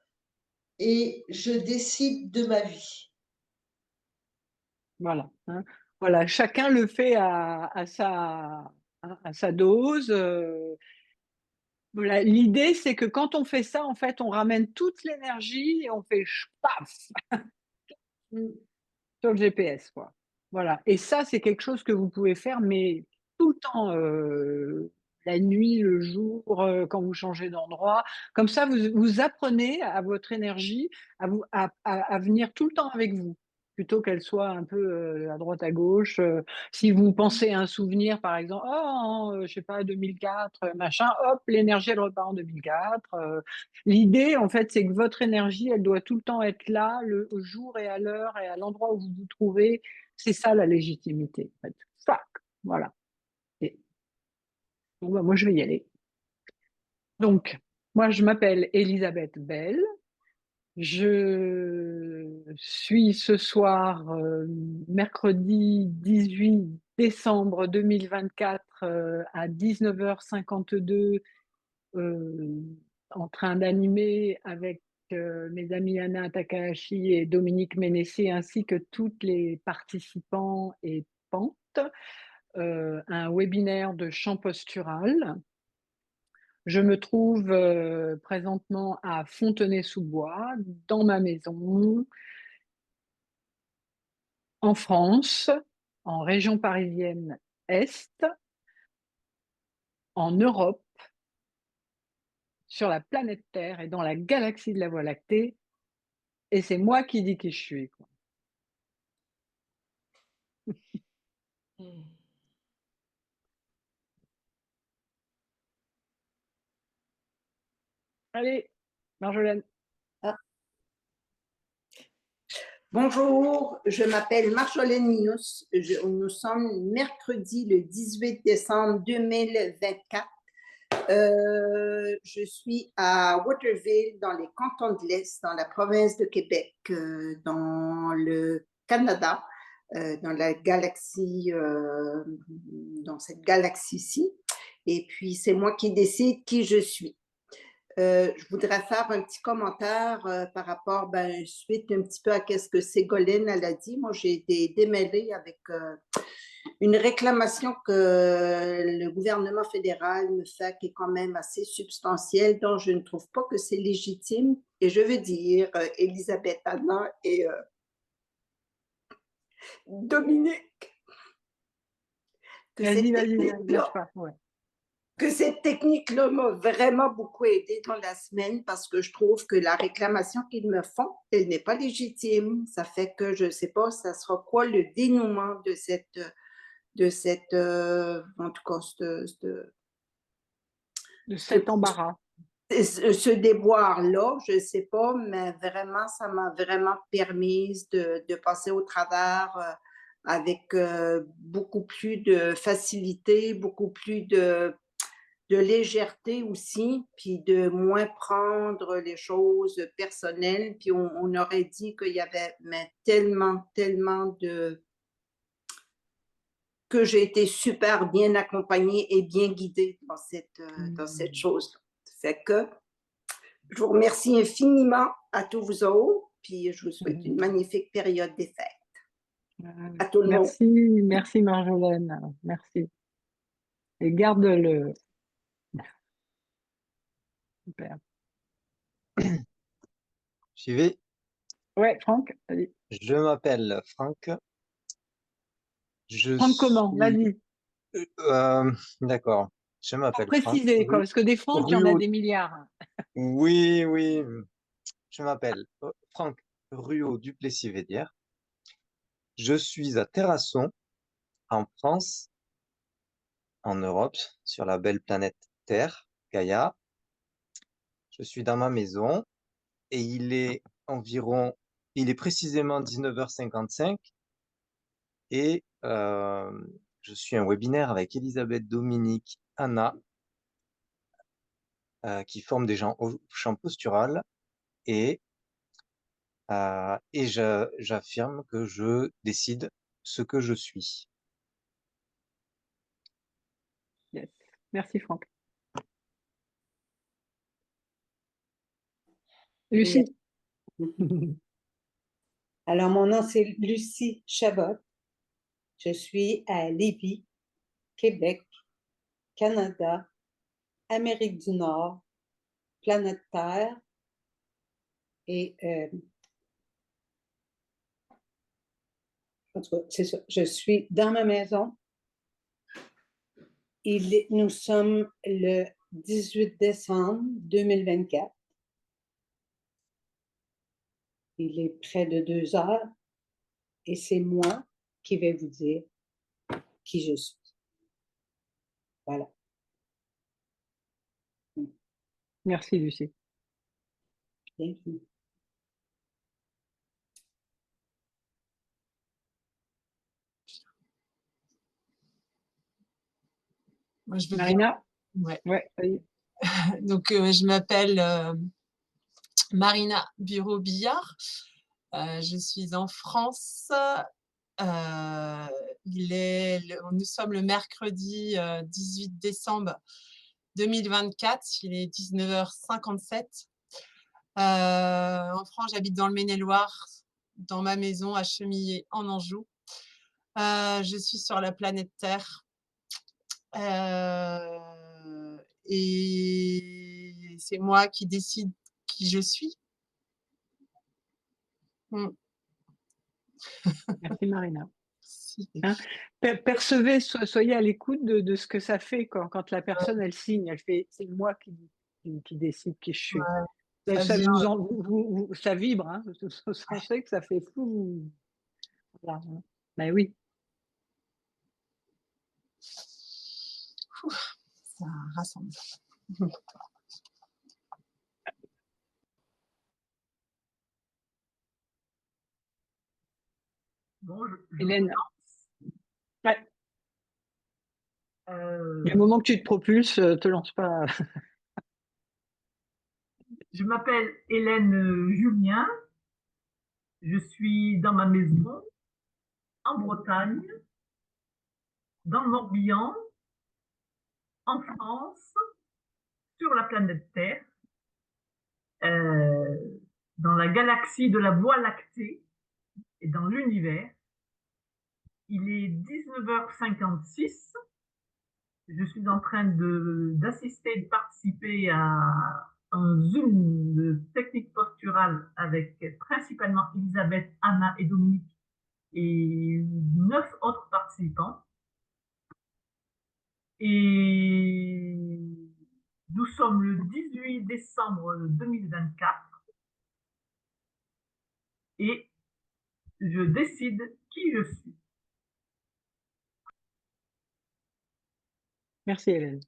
et je décide de ma vie. Voilà, hein. Voilà, chacun le fait à sa dose. Voilà. L'idée, c'est que quand on fait ça, en fait, on ramène toute l'énergie et on fait paf Mm. sur le GPS, quoi. Voilà. Et ça, c'est quelque chose que vous pouvez faire, mais tout le temps, la nuit, le jour, quand vous changez d'endroit. Comme ça, vous apprenez à votre énergie à venir tout le temps avec vous, plutôt qu'elle soit un peu à droite, à gauche. Si vous pensez à un souvenir, par exemple, oh, je sais pas, 2004, machin, hop, l'énergie, elle repart en 2004. L'idée, en fait, c'est que votre énergie, elle doit tout le temps être là, le au jour et à l'heure et à l'endroit où vous vous trouvez. C'est ça la légitimité. En fait. Fac, voilà. Et, bon, bah, moi, je vais y aller. Donc, moi, je m'appelle Elisabeth Bell. Je suis ce soir, mercredi 18 décembre 2024, à 19h52, euh, en train d'animer avec mes amis Anna Takahashi et Dominique Ménessier, ainsi que toutes les participants et pantes, un webinaire de chant postural. Je me trouve présentement à Fontenay-sous-Bois, dans ma maison, en France, en région parisienne Est, en Europe, sur la planète Terre et dans la galaxie de la Voie lactée. Et c'est moi qui dis qui je suis, quoi. Allez, Marjolaine. Bonjour, je m'appelle Marjolaine Minos. Nous sommes mercredi le 18 décembre 2024. Je suis à Waterville, dans les cantons de l'Est, dans la province de Québec, dans le Canada, dans la galaxie, dans cette galaxie-ci. Et puis, c'est moi qui décide qui je suis. Je voudrais faire un petit commentaire par rapport, suite un petit peu à ce que Ségolène elle a dit. Moi, j'ai été démêlée avec une réclamation que le gouvernement fédéral me fait, qui est quand même assez substantielle, dont je ne trouve pas que c'est légitime. Et je veux dire, Elisabeth Anna et Dominique, que Vas-y, cette vas-y, lâche technique-là pas. Ouais. que cette technique-là m'a vraiment beaucoup aidé dans la semaine parce que je trouve que la réclamation qu'ils me font, elle n'est pas légitime. Ça fait que je ne sais pas, ça sera quoi le dénouement de cette en tout cas, De cet embarras. ce déboire-là, je ne sais pas, mais vraiment, ça m'a vraiment permis de passer au travers avec beaucoup plus de facilité, beaucoup plus de légèreté aussi, puis de moins prendre les choses personnelles. Puis on aurait dit qu'il y avait tellement, tellement que j'ai été super bien accompagnée et bien guidée dans cette chose-là. Fait que je vous remercie infiniment à tous vous autres, puis je vous souhaite une magnifique période des fêtes. À tout le monde. Merci, merci Marjolaine. Merci. Et garde-le. Super. J'y vais. Ouais, Franck, vas-y. Je m'appelle Franck. Je Franck comment? suis... Vas-y. D'accord. Je Faut m'appelle Franck. préciser, quoi, parce que des Franck, il y en a Ruot. des milliards. Oui, oui. Je m'appelle Franck Ruot-Duplessis-Védière. Je suis à Terrasson, en France, en Europe, sur la belle planète Terre, Gaïa. Je suis dans ma maison et il est précisément 19h55 et je suis un webinaire avec Elisabeth, Dominique, Anna, qui forment des gens au champ postural et, j'affirme que je décide ce que je suis. Yes. Merci, Franck. Oui. Lucie. Alors, mon nom, c'est Lucie Chabot. Je suis à Lévis, Québec, Canada, Amérique du Nord, planète Terre. Et en tout cas, c'est ça. Je suis dans ma maison. Nous sommes le 18 décembre 2024. Il est près de 2 heures et c'est moi qui vais vous dire qui je suis. Voilà. Merci, Lucie. Bien vu. Moi, je veux bien. Marina? Ouais. Ouais, vas-y. Donc, je m'appelle Marina Bureau-Billard. Je suis en France. Nous sommes le mercredi 18 décembre 2024. Il est 19h57. En France, j'habite dans le Maine-et-Loire, dans ma maison à Chemillé, en Anjou. Je suis sur la planète Terre. Et c'est moi qui décide qui je suis. Merci, Marina. Si. Hein, percevez, soyez à l'écoute de ce que ça fait quand la personne, elle signe, elle fait, c'est moi qui décide qui je suis. Ouais, ça Ça, vient. ça vibre, hein, on sait que ça fait fou. Voilà. Ben oui. Ça rassemble. Bon, Hélène. Ouais. Il y a un je moment que tu te propulses, te lance pas. m'appelle Hélène Julien. Je suis dans ma maison, en Bretagne, dans le Morbihan, en France, sur la planète Terre, dans la galaxie de la Voie lactée et dans l'univers. Il est 19h56. Je suis en train d'assister, de participer à un Zoom de technique posturale avec principalement Elisabeth, Anna et Dominique et 9 autres participants. Et nous sommes le 18 décembre 2024 et je décide qui je suis. Merci, Hélène.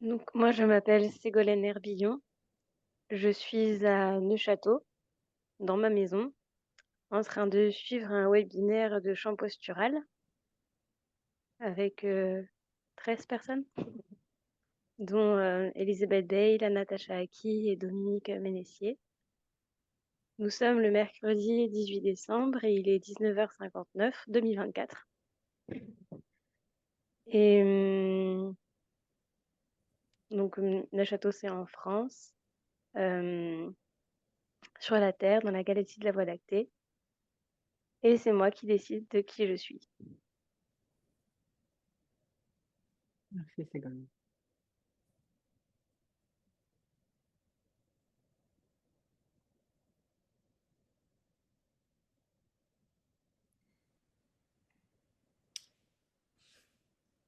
Donc, moi, je m'appelle Ségolène Herbillon. Je suis à Neuchâteau, dans ma maison, en train de suivre un webinaire de chant postural avec 13 personnes, dont Elisabeth Dale, Natacha Aki et Dominique Ménessier. Nous sommes le mercredi 18 décembre et il est 19h59, 2024. Et donc donc Neuchâtel, c'est en France, sur la Terre, dans la galaxie de la Voie lactée. Et c'est moi qui décide de qui je suis. Merci Ségolène.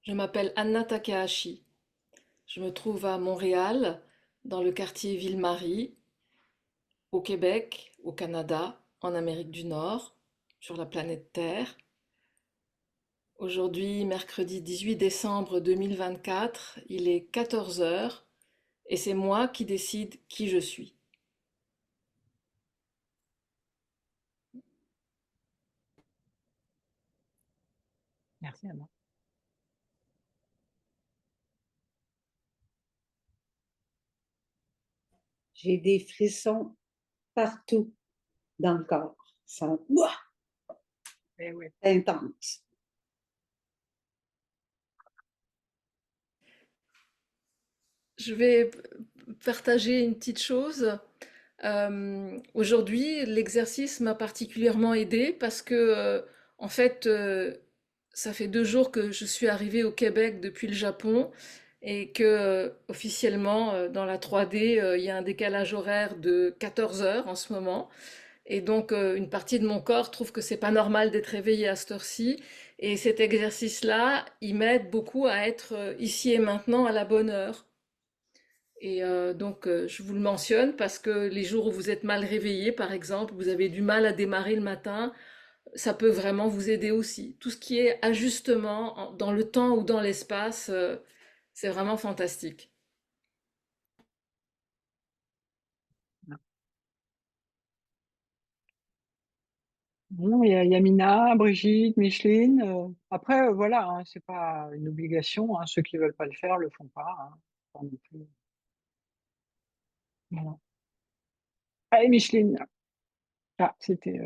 Je m'appelle Anna Takahashi. Je me trouve à Montréal, dans le quartier Ville-Marie, au Québec, au Canada, en Amérique du Nord, sur la planète Terre. Aujourd'hui, mercredi 18 décembre 2024, il est 14 heures et c'est moi qui décide qui je suis. Merci Anna. J'ai des frissons partout dans le corps. Ça, ouah, Eh oui. c'est intense. Je vais partager une petite chose. Aujourd'hui, l'exercice m'a particulièrement aidée parce que, en fait, ça fait 2 jours que je suis arrivée au Québec depuis le Japon et que, officiellement, dans la 3D, il y a un décalage horaire de 14 heures en ce moment. Et donc, une partie de mon corps trouve que c'est pas normal d'être réveillé à cette heure-ci. Et cet exercice-là, il m'aide beaucoup à être ici et maintenant à la bonne heure. Et donc, je vous le mentionne parce que les jours où vous êtes mal réveillé, par exemple, vous avez du mal à démarrer le matin, ça peut vraiment vous aider aussi. Tout ce qui est ajustement dans le temps ou dans l'espace, c'est vraiment fantastique. Bon, il y a Yamina, Brigitte, Micheline. Après, voilà, hein, c'est pas une obligation. Hein, ceux qui veulent pas le faire, le font pas. Hein, pas non plus. Voilà. Allez, Micheline. Ah, c'était.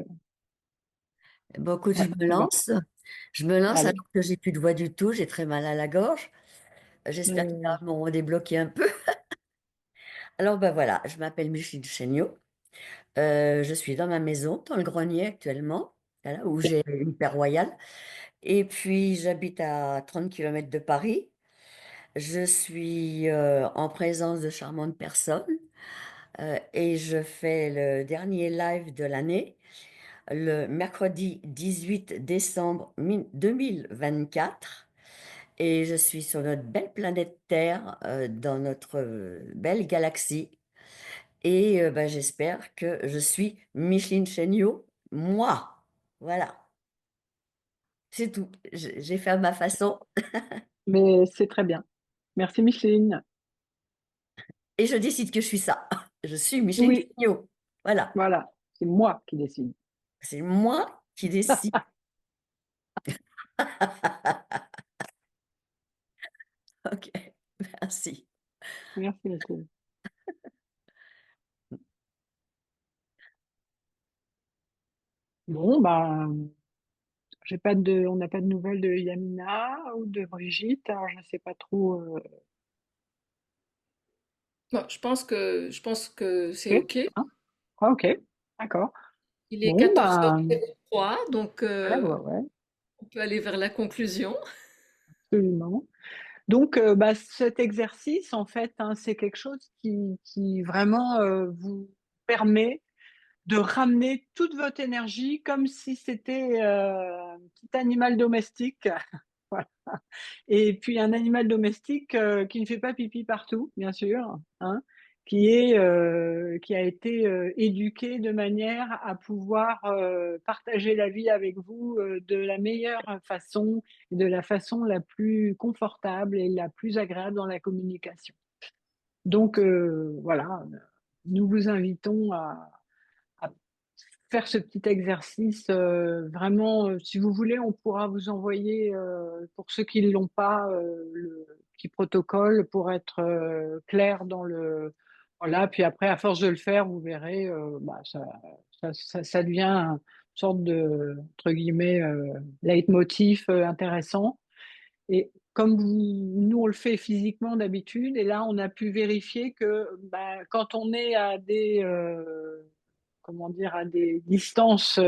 Bon, écoute, Ouais, c'est bon. Je me lance Allez. alors que j'ai plus de voix du tout. J'ai très mal à la gorge. J'espère qu'ils Euh, m'ont débloqué un peu. Alors, ben voilà, je m'appelle Micheline Chéniaud. Je suis dans ma maison, dans le grenier actuellement, voilà, où j'ai une paire royale. Et puis, j'habite à 30 km de Paris. Je suis en présence de charmantes personnes et je fais le dernier live de l'année, le mercredi 18 décembre 2024. Et je suis sur notre belle planète Terre, dans notre belle galaxie. Et ben, j'espère que je suis Micheline Chéniaud, moi. Voilà, c'est tout. J'ai fait à ma façon mais c'est très bien. Merci, Micheline. et je décide que je suis ça. Je suis Micheline Oui, Chéniaud. Voilà, voilà, c'est moi qui décide. c'est moi qui décide. Ok, merci. Merci, Micheline. Bon, ben, on n'a pas de nouvelles de Yamina ou de Brigitte. Alors, je ne sais pas trop. Bon, je pense que c'est Ok, OK. hein. Ah, ok, d'accord. Il est Bon, ben, 14h03, donc ouais, ouais, ouais, on peut aller vers la conclusion. absolument. Donc, bah, cet exercice, en fait, hein, c'est quelque chose qui vraiment vous permet de ramener toute votre énergie comme si c'était un petit animal domestique. Voilà. Et puis un animal domestique qui ne fait pas pipi partout, bien sûr, hein, qui a été éduqué de manière à pouvoir partager la vie avec vous de la meilleure façon, et de la façon la plus confortable et la plus agréable dans la communication. Donc voilà, nous vous invitons à faire ce petit exercice. Vraiment, si vous voulez, on pourra vous envoyer, pour ceux qui ne l'ont pas, le petit protocole pour être clair dans le... Voilà, puis après, à force de le faire, vous verrez, bah, ça devient une sorte de, entre guillemets, leitmotiv intéressant. Et comme comme nous, on le fait physiquement d'habitude, et là, on a pu vérifier que quand on est à des, comment dire, à des distances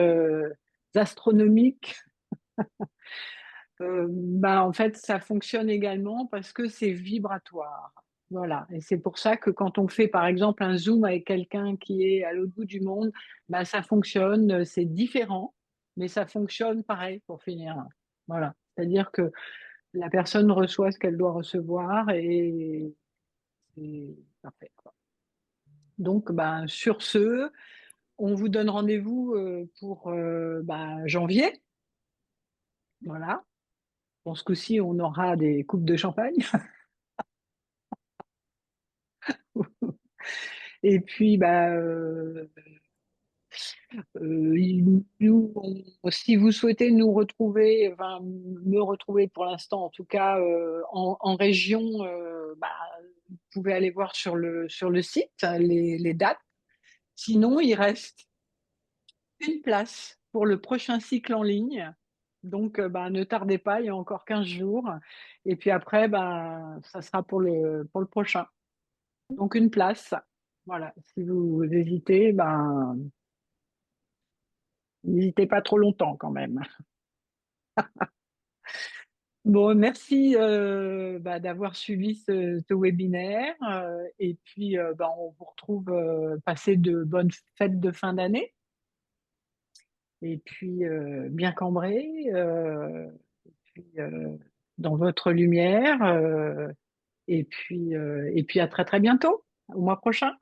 astronomiques, en fait, ça fonctionne également parce que c'est vibratoire. Voilà. Et c'est pour ça que quand on fait, par exemple, un Zoom avec quelqu'un qui est à l'autre bout du monde, ça fonctionne, c'est différent, mais ça fonctionne pareil pour finir. Voilà. C'est-à-dire que la personne reçoit ce qu'elle doit recevoir et c'est parfait, quoi. Donc, sur ce, on vous donne rendez-vous pour janvier. Voilà. Bon, ce coup-ci, on aura des coupes de champagne. Et puis, si vous souhaitez nous retrouver, enfin, me retrouver pour l'instant, en tout cas, en région, vous pouvez aller voir sur le site les dates. Sinon, il reste une place pour le prochain cycle en ligne. Donc, ne tardez pas, il y a encore 15 jours. Et puis après, ça sera pour le prochain. Donc, une place. Voilà, si vous hésitez, n'hésitez pas trop longtemps quand même. Bon, merci d'avoir suivi ce webinaire. Et puis, on vous retrouve, passer de bonnes fêtes de fin d'année. Et puis, bien cambré, dans votre lumière. Et puis à très très bientôt, au mois prochain.